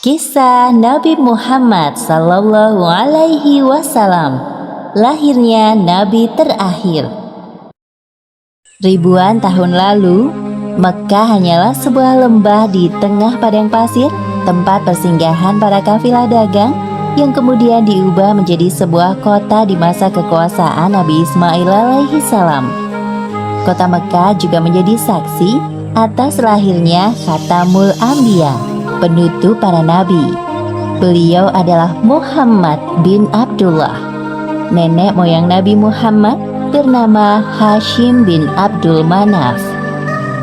Kisah Nabi Muhammad Sallallahu Alaihi Wasallam, lahirnya Nabi terakhir. Ribuan tahun lalu, Mekkah hanyalah sebuah lembah di tengah padang pasir, tempat persinggahan para kafilah dagang yang kemudian diubah menjadi sebuah kota di masa kekuasaan Nabi Ismail alaihi salam. Kota Mekkah juga menjadi saksi atas lahirnya Khatamul Anbiya, penutup para nabi. Beliau adalah Muhammad bin Abdullah. Nenek moyang Nabi Muhammad bernama Hashim bin Abdul Manaf.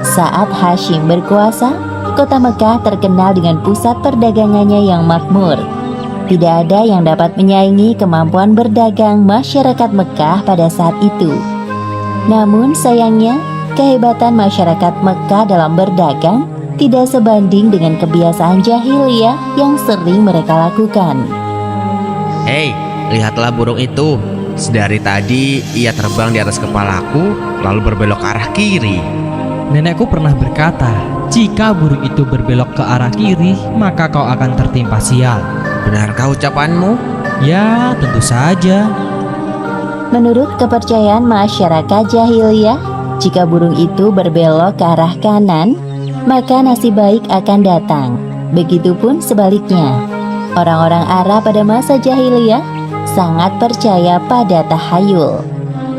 Saat Hashim berkuasa, kota Mekkah terkenal dengan pusat perdagangannya yang makmur. Tidak ada yang dapat menyaingi kemampuan berdagang masyarakat Mekkah pada saat itu. Namun sayangnya, kehebatan masyarakat Mekkah dalam berdagang tidak sebanding dengan kebiasaan jahiliyah yang sering mereka lakukan. Hei, lihatlah burung itu. Sedari tadi ia terbang di atas kepalaku, lalu berbelok ke arah kiri. Nenekku pernah berkata, jika burung itu berbelok ke arah kiri, maka kau akan tertimpa sial. Benarkah ucapanmu? Ya, tentu saja. Menurut kepercayaan masyarakat jahiliyah, jika burung itu berbelok ke arah kanan, maka nasib baik akan datang. Begitupun sebaliknya. Orang-orang Arab pada masa jahiliyah sangat percaya pada tahayul.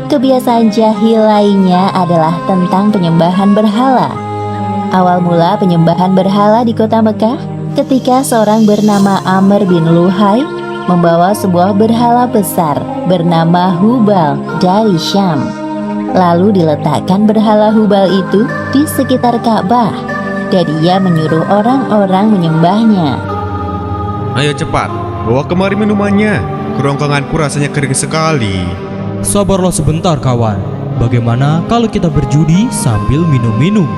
Kebiasaan jahil lainnya adalah tentang penyembahan berhala. Awal mula penyembahan berhala di kota Mekkah ketika seorang bernama Amr bin Luhai membawa sebuah berhala besar bernama Hubal dari Syam. Lalu diletakkan berhala Hubal itu di sekitar Ka'bah dan ia menyuruh orang-orang menyembahnya. Ayo cepat, bawa kemari minumannya. Kerongkonganku rasanya kering sekali. Sabarlah sebentar kawan. Bagaimana kalau kita berjudi sambil minum-minum?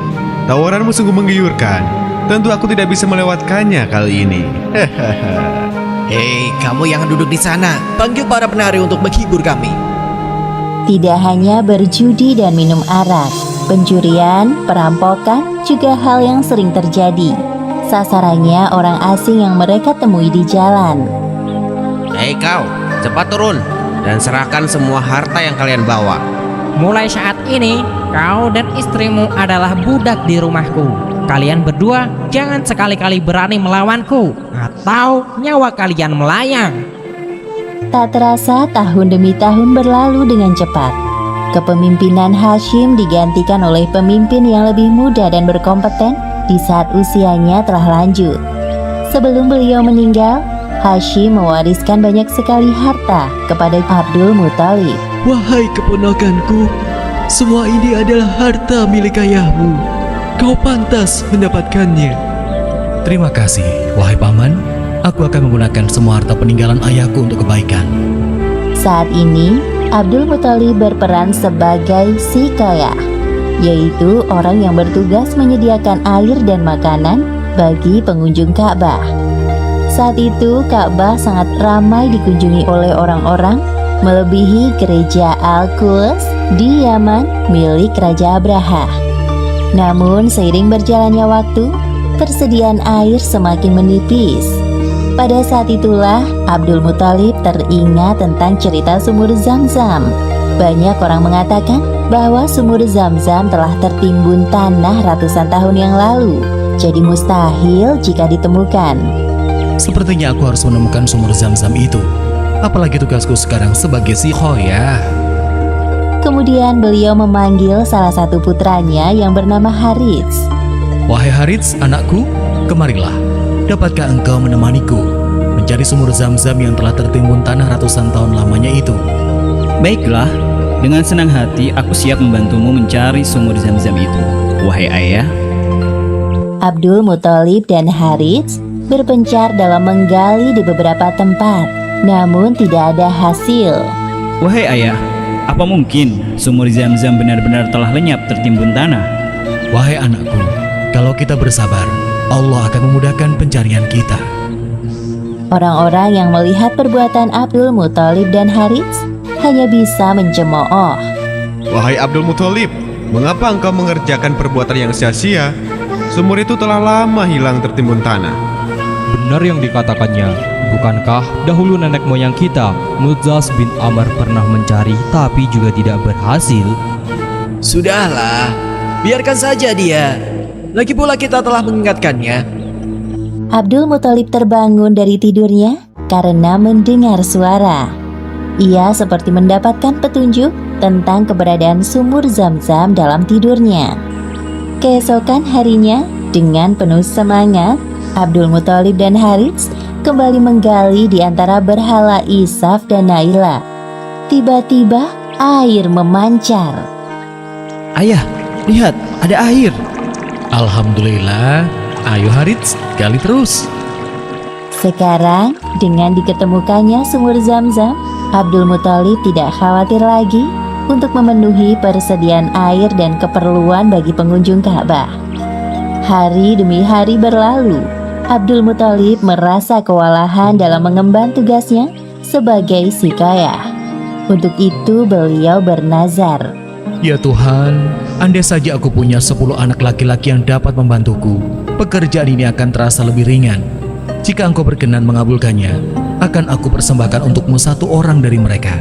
Tawaranmu sungguh menggiurkan. Tentu aku tidak bisa melewatkannya kali ini. Hei, kamu yang duduk di sana, panggil para penari untuk menghibur kami. Tidak hanya berjudi dan minum arak, pencurian, perampokan juga hal yang sering terjadi. Sasarannya orang asing yang mereka temui di jalan. Hei kau, cepat turun dan serahkan semua harta yang kalian bawa. Mulai saat ini, kau dan istrimu adalah budak di rumahku. Kalian berdua jangan sekali-kali berani melawanku, atau nyawa kalian melayang. Tak terasa tahun demi tahun berlalu dengan cepat. Kepemimpinan Hashim digantikan oleh pemimpin yang lebih muda dan berkompeten di saat usianya telah lanjut. Sebelum beliau meninggal, Hashim mewariskan banyak sekali harta kepada Abdul Muthalib. Wahai keponakanku, semua ini adalah harta milik ayahmu. Kau pantas mendapatkannya. Terima kasih, wahai paman. Aku akan menggunakan semua harta peninggalan ayahku untuk kebaikan. Saat ini, Abdul Muthalib berperan sebagai sikayah, yaitu orang yang bertugas menyediakan air dan makanan bagi pengunjung Ka'bah. Saat itu, Ka'bah sangat ramai dikunjungi oleh orang-orang, melebihi gereja Al-Quds di Yaman milik Raja Abraha. Namun, seiring berjalannya waktu, persediaan air semakin menipis. Pada saat itulah Abdul Muthalib teringat tentang cerita sumur Zam-Zam. Banyak orang mengatakan bahwa sumur Zam-Zam telah tertimbun tanah ratusan tahun yang lalu, jadi mustahil jika ditemukan. Sepertinya aku harus menemukan sumur Zam-Zam itu. Apalagi tugasku sekarang sebagai sikhoyah. Kemudian beliau memanggil salah satu putranya yang bernama Harits. Wahai Harits, anakku, kemarilah. Dapatkah engkau menemaniku mencari sumur Zam-Zam yang telah tertimbun tanah ratusan tahun lamanya itu? Baiklah, dengan senang hati aku siap membantumu mencari sumur Zam-Zam itu, wahai ayah. Abdul Muthalib dan Harits berpencar dalam menggali di beberapa tempat, namun tidak ada hasil. Wahai ayah, apa mungkin sumur Zam-Zam benar-benar telah lenyap tertimbun tanah? Wahai anakku, kalau kita bersabar, Allah akan memudahkan pencarian kita. Orang-orang yang melihat perbuatan Abdul Muthalib dan Harits hanya bisa mencemooh. Wahai Abdul Muthalib, mengapa engkau mengerjakan perbuatan yang sia-sia? Sumur itu telah lama hilang tertimbun tanah. benar yang dikatakannya. Bukankah dahulu nenek moyang kita, Mudzaz bin Amr pernah mencari tapi juga tidak berhasil? Sudahlah, biarkan saja dia. Lagi pula kita telah mengingatkannya. Abdul Muthalib terbangun dari tidurnya karena mendengar suara. Ia seperti mendapatkan petunjuk tentang keberadaan sumur Zam-Zam dalam tidurnya. Keesokan harinya, dengan penuh semangat, Abdul Muthalib dan Harits kembali menggali di antara berhala Isaf dan Naila. Tiba-tiba air memancar. Ayah, lihat, ada air. Alhamdulillah. Ayo Harits, gali terus. Sekarang, dengan diketemukannya sumur Zam-Zam, Abdul Muthalib tidak khawatir lagi untuk memenuhi persediaan air dan keperluan bagi pengunjung Ka'bah. Hari demi hari berlalu, Abdul Muthalib merasa kewalahan dalam mengemban tugasnya sebagai sikayah. Untuk itu beliau bernazar. Ya Tuhan, andai saja aku punya 10 anak laki-laki yang dapat membantuku, pekerjaan ini akan terasa lebih ringan. Jika engkau berkenan mengabulkannya, akan aku persembahkan untukmu 1 orang dari mereka.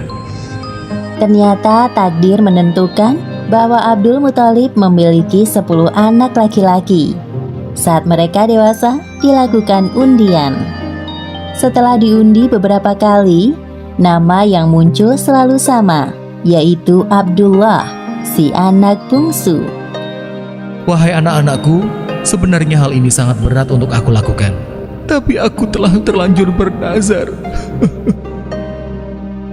Ternyata takdir menentukan bahwa Abdul Muthalib memiliki 10 anak laki-laki. Saat mereka dewasa, dilakukan undian. Setelah diundi beberapa kali, nama yang muncul selalu sama, yaitu Abdullah, si anak bungsu. Wahai anak-anakku, sebenarnya hal ini sangat berat untuk aku lakukan. Tapi aku telah terlanjur bernazar.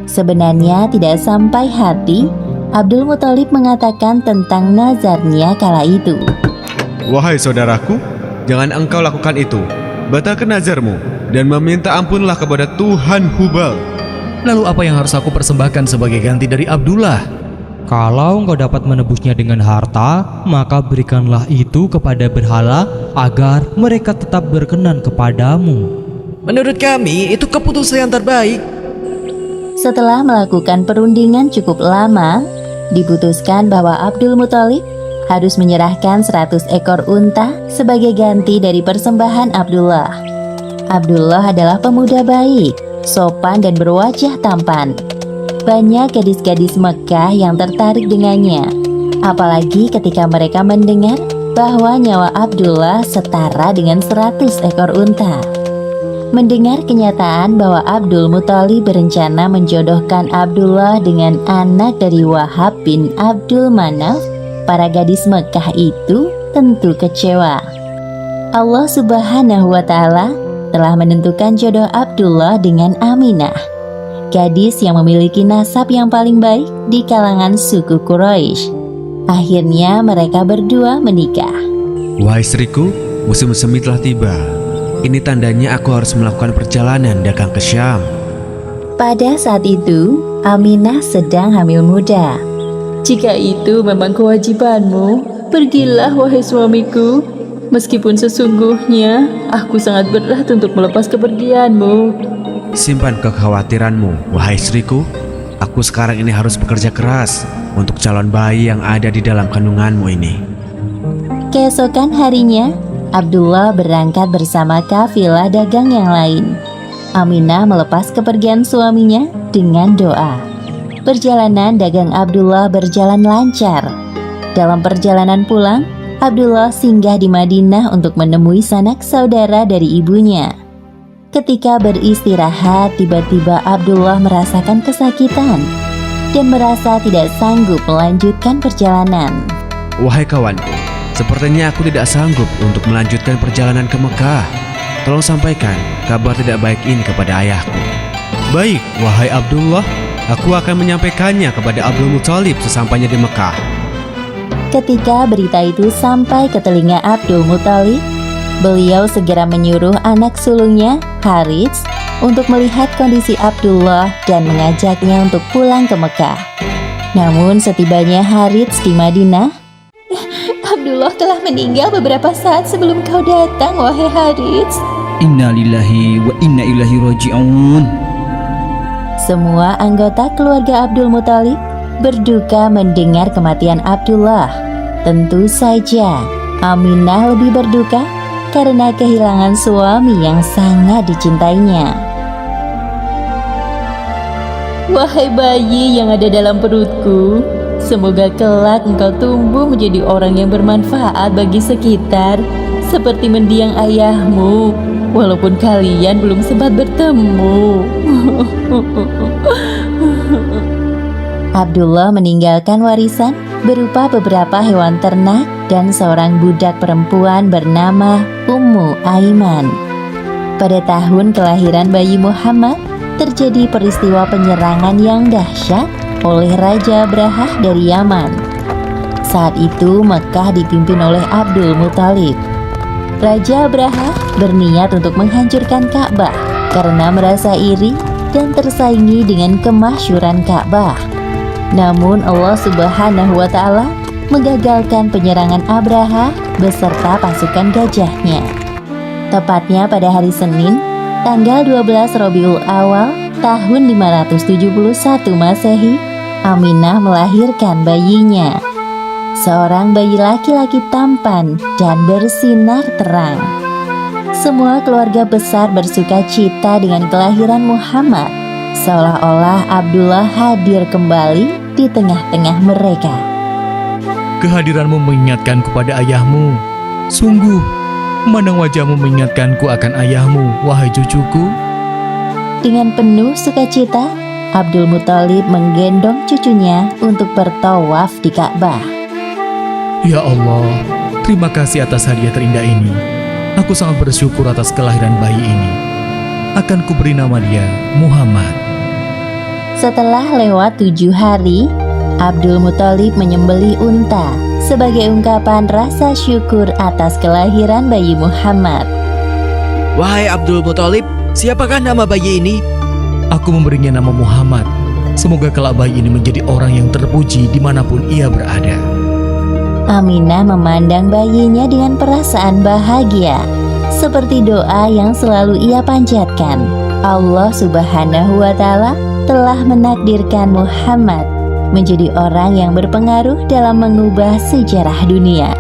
Sebenarnya tidak sampai hati, Abdul Muthalib mengatakan tentang nazarnya kala itu. Wahai saudaraku, jangan engkau lakukan itu. Batalkan nazarmu dan meminta ampunlah kepada Tuhan Hubal. Lalu apa yang harus aku persembahkan sebagai ganti dari Abdullah? Kalau engkau dapat menebusnya dengan harta, maka berikanlah itu kepada berhala agar mereka tetap berkenan kepadamu. Menurut kami, itu keputusan yang terbaik. Setelah melakukan perundingan cukup lama, diputuskan bahwa Abdul Muthalib harus menyerahkan 100 ekor unta sebagai ganti dari persembahan Abdullah. Abdullah adalah pemuda baik, sopan dan berwajah tampan. Banyak gadis-gadis Mekah yang tertarik dengannya, apalagi ketika mereka mendengar bahwa nyawa Abdullah setara dengan 100 ekor unta. Mendengar kenyataan bahwa Abdul Muthalib berencana menjodohkan Abdullah dengan anak dari Wahab bin Abdul Manaf, para gadis Mekah itu tentu kecewa. Allah Subhanahu wa Ta'ala telah menentukan jodoh Abdullah dengan Aminah, gadis yang memiliki nasab yang paling baik di kalangan suku Quraisy. Akhirnya mereka berdua menikah. Wahai istriku, musim semi telah tiba. Ini tandanya aku harus melakukan perjalanan dagang ke Syam. Pada saat itu, Aminah sedang hamil muda. Jika itu memang kewajibanmu, pergilah wahai suamiku. Meskipun sesungguhnya aku sangat berat untuk melepas kepergianmu. Simpan kekhawatiranmu, wahai istriku. Aku sekarang ini harus bekerja keras untuk calon bayi yang ada di dalam kandunganmu ini. Keesokan harinya, Abdullah berangkat bersama kafilah dagang yang lain. Aminah melepas kepergian suaminya dengan doa. Perjalanan dagang Abdullah berjalan lancar. Dalam perjalanan pulang, Abdullah singgah di Madinah untuk menemui sanak saudara dari ibunya. Ketika beristirahat, tiba-tiba Abdullah merasakan kesakitan dan merasa tidak sanggup melanjutkan perjalanan. Wahai kawanku, sepertinya aku tidak sanggup untuk melanjutkan perjalanan ke Mekah. Tolong sampaikan kabar tidak baik ini kepada ayahku. Baik, wahai Abdullah, aku akan menyampaikannya kepada Abdul Muthalib sesampainya di Mekah. Ketika berita itu sampai ke telinga Abdul Muthalib, beliau segera menyuruh anak sulungnya, Harits, untuk melihat kondisi Abdullah dan mengajaknya untuk pulang ke Mekah. Namun setibanya Harits di Madinah, Abdullah telah meninggal beberapa saat sebelum kau datang, wahai Harits. Inna lillahi wa inna ilaihi raji'un. Semua anggota keluarga Abdul Muthalib berduka mendengar kematian Abdullah. Tentu saja Aminah lebih berduka karena kehilangan suami yang sangat dicintainya. Wahai bayi yang ada dalam perutku, semoga kelak engkau tumbuh menjadi orang yang bermanfaat bagi sekitar, seperti mendiang ayahmu, walaupun kalian belum sempat bertemu. Abdullah meninggalkan warisan berupa beberapa hewan ternak dan seorang budak perempuan bernama Ummu Aiman. Pada tahun kelahiran bayi Muhammad, terjadi peristiwa penyerangan yang dahsyat oleh Raja Abrahah dari Yaman. Saat itu Mekah dipimpin oleh Abdul Muthalib. Raja Abrahah berniat untuk menghancurkan Ka'bah karena merasa iri dan tersaingi dengan kemasyhuran Ka'bah. Namun Allah Subhanahu wa Ta'ala menggagalkan penyerangan Abrahah beserta pasukan gajahnya. Tepatnya pada hari Senin, tanggal 12 Rabiul Awal tahun 571 Masehi, Aminah melahirkan bayinya. Seorang bayi laki-laki tampan dan bersinar terang. Semua keluarga besar bersuka cita dengan kelahiran Muhammad, seolah-olah Abdullah hadir kembali di tengah-tengah mereka. Kehadiranmu mengingatkanku pada ayahmu. Sungguh, memandang wajahmu mengingatkanku akan ayahmu, wahai cucuku. Dengan penuh sukacita, Abdul Muthalib menggendong cucunya untuk bertawaf di Ka'bah. Ya Allah, terima kasih atas hadiah terindah ini. Aku sangat bersyukur atas kelahiran bayi ini. Akan kuberi nama dia Muhammad. Setelah lewat 7 hari, Abdul Muthalib menyembelih unta sebagai ungkapan rasa syukur atas kelahiran bayi Muhammad. Wahai Abdul Muthalib, siapakah nama bayi ini? Aku memberinya nama Muhammad. Semoga kelak bayi ini menjadi orang yang terpuji dimanapun ia berada. Aminah memandang bayinya dengan perasaan bahagia, seperti doa yang selalu ia panjatkan. Allah Subhanahu wa Ta'ala telah menakdirkan Muhammad menjadi orang yang berpengaruh dalam mengubah sejarah dunia.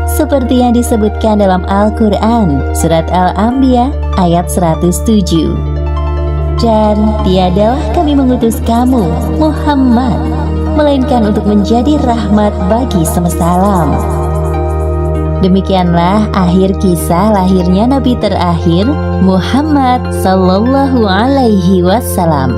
Seperti yang disebutkan dalam Al-Quran, Surat Al-Anbiya ayat 107. Dan tiadalah kami mengutus kamu, Muhammad, melainkan untuk menjadi rahmat bagi semesta alam. Demikianlah akhir kisah lahirnya Nabi terakhir, Muhammad Sallallahu Alaihi Wasallam.